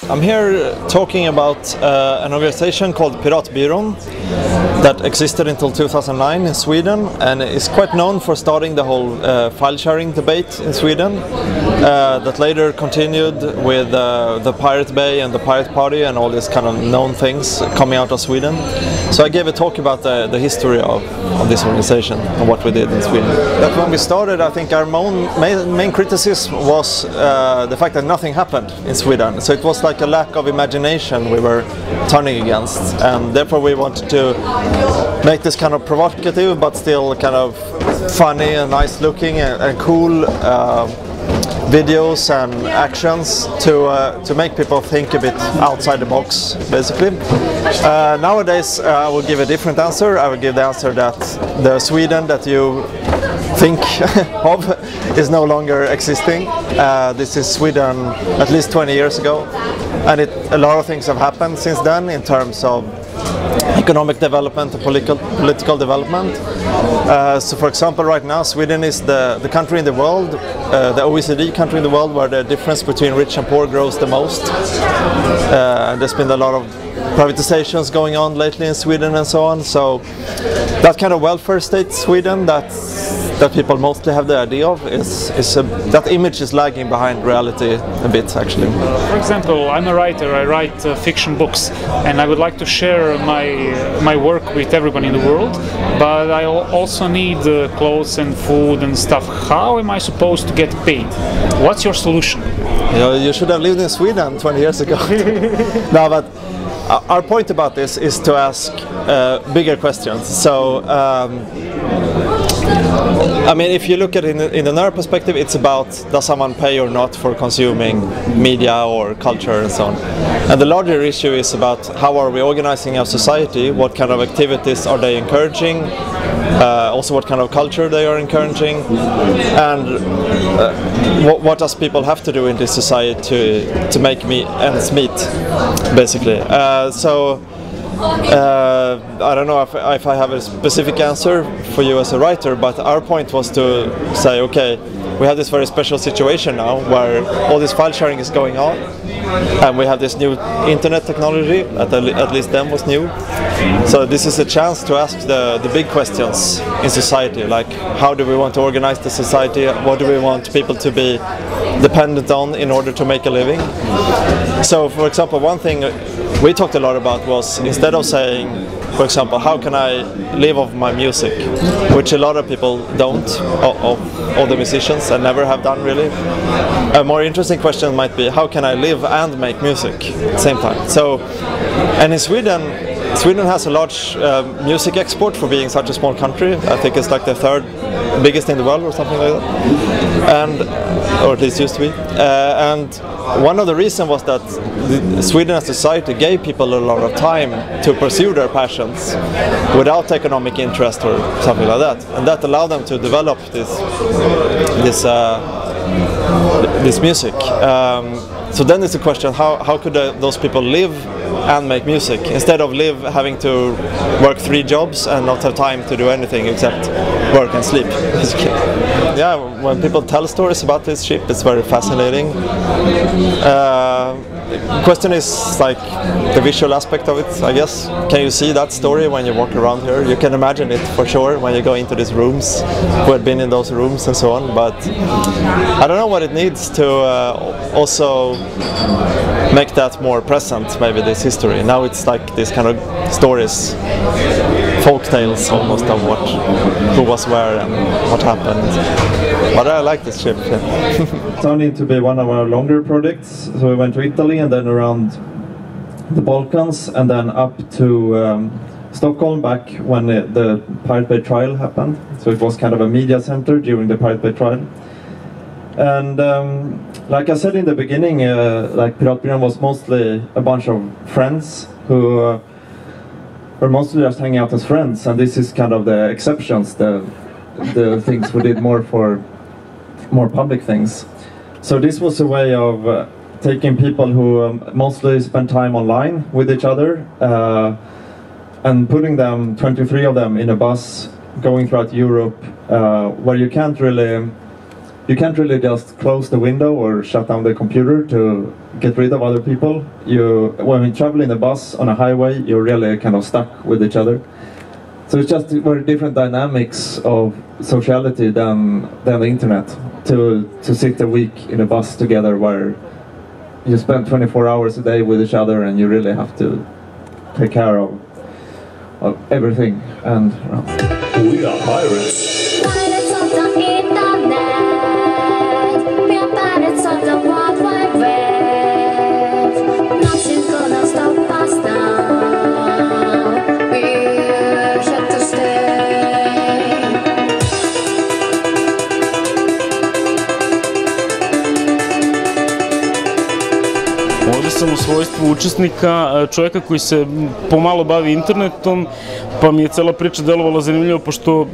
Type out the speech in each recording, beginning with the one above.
I'm here talking about an organization called Piratbyrån that existed until 2009 in Sweden and is quite known for starting the whole file sharing debate in Sweden that later continued with the Pirate Bay and the Pirate Party and all these kind of known things coming out of Sweden. So I gave a talk about the history of this organization and what we did in Sweden. But when we started, I think our main criticism was the fact that nothing happened in Sweden. So it was like a lack of imagination we were turning against, and therefore we wanted to make this kind of provocative but still kind of funny and nice looking and cool videos and actions to make people think a bit outside the box, basically. Nowadays I will give a different answer. I will give the answer that the Sweden that you think of is no longer existing. This is Sweden at least 20 years ago, and a lot of things have happened since then in terms of economic development and political development. So for example, right now Sweden is the country in the world, the OECD country in the world where the difference between rich and poor grows the most. There's been a lot of privatizations going on lately in Sweden and so on. So that kind of welfare state Sweden that people mostly have the idea of that image is lagging behind reality a bit, actually. For example, I'm a writer. I write fiction books, and I would like to share my work with everyone in the world, but I also need clothes and food and stuff. How am I supposed to get paid? What's your solution? You should have lived in Sweden 20 years ago. No, but our point about this is to ask bigger questions. So I mean, if you look at it in the narrow perspective, it's about does someone pay or not for consuming media or culture and so on. And the larger issue is about how are we organizing our society, what kind of activities are they encouraging, also what kind of culture they are encouraging, and what does people have to do in this society to make ends meet, basically. I don't know if I have a specific answer for you as a writer, but our point was to say, okay, we have this very special situation now where all this file sharing is going on, and we have this new internet technology, at least then was new. So this is a chance to ask the big questions in society, like how do we want to organize the society, what do we want people to be dependent on in order to make a living. So for example, one thing we talked a lot about was, instead of saying, for example, how can I live off my music, which a lot of people don't, of all the musicians, and never have done really. A more interesting question might be, how can I live and make music at the same time? So, and in Sweden has a large music export for being such a small country. I think it's like the third biggest in the world or something like that, or at least used to be. And one of the reasons was that Sweden as a society gave people a lot of time to pursue their passions without economic interest or something like that, and that allowed them to develop this music. So then it's a question, how could those people live and make music instead of having to work 3 jobs and not have time to do anything except work and sleep. Yeah, when people tell stories about this ship, it's very fascinating. The question is like the visual aspect of it, I guess. Can you see that story when you walk around here? You can imagine it for sure when you go into these rooms, who had been in those rooms and so on, but I don't know what it needs to also make that more present, maybe this history. Now it's like these kind of stories, folk tales almost of who was where and what happened. But I like this trip. It turned into be one of our longer projects. So we went to Italy and then around the Balkans and then up to Stockholm back when the Pirate Bay trial happened. So it was kind of a media center during the Pirate Bay trial. And like I said in the beginning, like Piratbyrån was mostly a bunch of friends who were mostly just hanging out as friends, and this is kind of the exceptions, the things we did more for more public things. So this was a way of taking people who mostly spend time online with each other and putting them, 23 of them, in a bus going throughout Europe, where you you can't really just close the window or shut down the computer to get rid of other people. When you travel in a bus on a highway, you're really kind of stuck with each other. So it's just very different dynamics of sociality than the internet. To sit a week in a bus together where you spend 24 hours a day with each other and you really have to take care of everything. And we are pirates. Pirates of the internet. We are pirates of the World Wide Web. Nothing's gonna stop us now. We're here to stay. Ovdje sam u svojstvu učesnika, čovjeka koji se pomalo bavi internetom, pa mi je cela priča delovala zanimljivo, pošto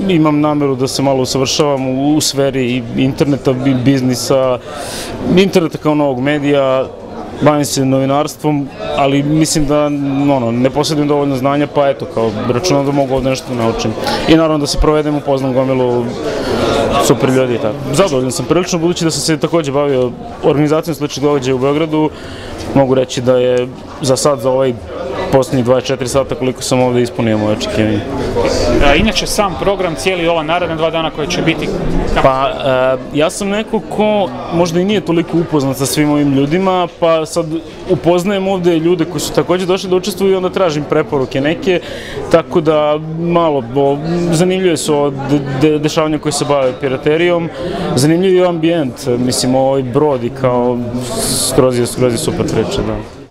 imam nameru da se malo usavršavam u sferi interneta, biznisa, interneta kao novog medija, bavim se novinarstvom, ali mislim da ne posjedujem dovoljno znanja, pa eto, kao računam da mogu ovdje nešto naučim. I naravno da se provedem, upoznam gomilu super ljudi i tako. Zadovoljan sam prilično, budući da sam se također bavio organizacijom sličnih događaja u Beogradu. Mogu reći da je za sad, za ovaj posljednjih 24 sata koliko sam ovdje ispunio moje očekivanje. Inače sam program, cijeli ova naredna 2 dana koje će biti... Pa, ja sam neko ko možda i nije toliko upoznat sa svim ovim ljudima, pa sad upoznajem ovdje ljude koji su također došli da učestvuju i onda tražim preporuke neke, tako da malo zanimljuje su dešavanja koji se bave piraterijom, zanimljiv je ambijent, mislim ovaj brod i kao skroz je super priča, da.